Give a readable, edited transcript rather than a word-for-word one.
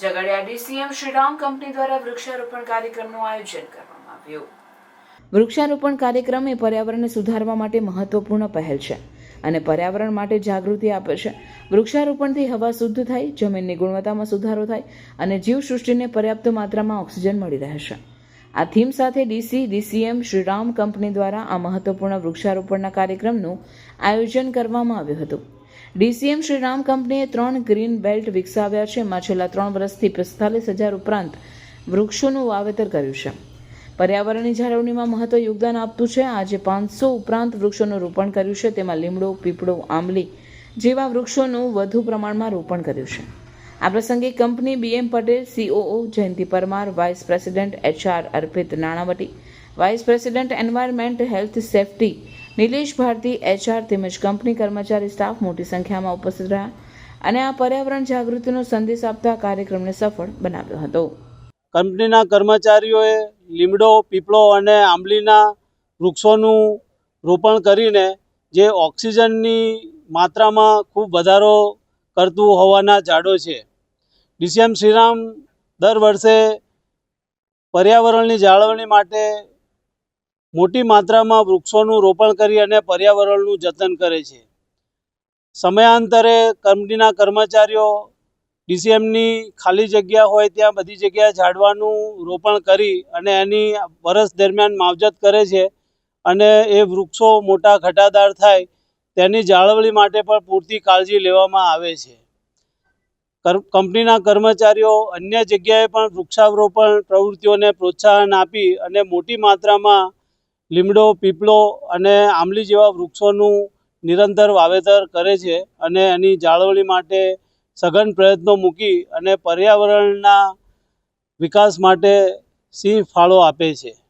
Jhagadia DCM Shriram company દ્વારા વૃક્ષારોપણ કાર્યક્રમનું આયોજન કરવામાં આવ્યું। વૃક્ષારોપણ કાર્યક્રમ એ પર્યાવરણને સુધારવા માટે મહત્વપૂર્ણ પહેલ છે અને પર્યાવરણ માટે જાગૃતિ આપે છે। વૃક્ષારોપણથી હવા શુદ્ધ થાય, જમીનની ગુણવત્તામાં સુધારો થાય અને જીવસૃષ્ટિને પર્યાપ્ત માત્રામાં ઓક્સિજન મળી રહે છે। આ થીમ સાથે ડીસીએમ શ્રીરામ કંપની દ્વારા આ મહત્વપૂર્ણ વૃક્ષારોપણના કાર્યક્રમનું આયોજન કરવામાં આવ્યું હતું। ડીસીએમ શ્રીરામ કંપનીએ 3 ગ્રીન બેલ્ટ વિકસાવ્યા છે, એમાં છેલ્લા 3 વર્ષથી 45,000 ઉપરાંત વૃક્ષોનું વાવેતર કર્યું છે। પર્યાવરણની જાળવણીમાં મહત્વ યોગદાન આપતું છે। આજે 500 ઉપરાંત વૃક્ષોનું રોપણ કર્યું છે, તેમાં લીમડો, પીપળો, આંબલી જેવા વૃક્ષોનું વધુ પ્રમાણમાં રોપણ કર્યું છે। આ પ્રસંગે company BM Patel, COO Jayanti Parmar, vice president HR Arpit Nanavati, vice president environment health safety Nilesh Bharti, HR તેમજ કંપની કર્મચારી સ્ટાફ મોટી સંખ્યામાં ઉપસ્થિત રહ્યા અને આ પર્યાવરણ જાગૃતિનો સંદેશ આપતા કાર્યક્રમને સફળ બનાવ્યો હતો। કંપનીના કર્મચારીઓએ લીમડો, પીપળો અને આંબલીના વૃક્ષોનું રોપણ કરીને જે ઓક્સિજનની માત્રામાં ખૂબ વધારો કરતું હોવાના ઝાડો છે। ડીસીએમ શ્રીરામ દર વર્ષે પર્યાવરણની જાળવણી માટે મોટી માત્રામાં વૃક્ષોનું રોપણ કરી અને પર્યાવરણનું જતન કરે છે। સમયાંતરે કંપનીના કર્મચારીઓ ડીસીએમની ખાલી જગ્યા હોય ત્યાં બધી જગ્યાએ ઝાડવાનું રોપણ કરી અને એની વર્ષ દરમિયાન માવજત કરે છે અને એ વૃક્ષો મોટા ઘટાદાર થાય તેની જાળવણી માટે પણ પૂરતી કાળજી લેવામાં આવે છે। કંપનીના કર્મચારીઓ અન્ય જગ્યાએ પણ વૃક્ષારોપણ પ્રવૃત્તિઓને પ્રોત્સાહન આપી અને મોટી માત્રામાં લીમડો, પીપળો અને આંબલી જેવા વૃક્ષોનું નિરંતર વાવેતર કરે છે અને એની જાળવણી માટે સઘન પ્રયત્નો મૂકી અને પર્યાવરણના વિકાસ માટે સિંહ ફાળો આપે છે।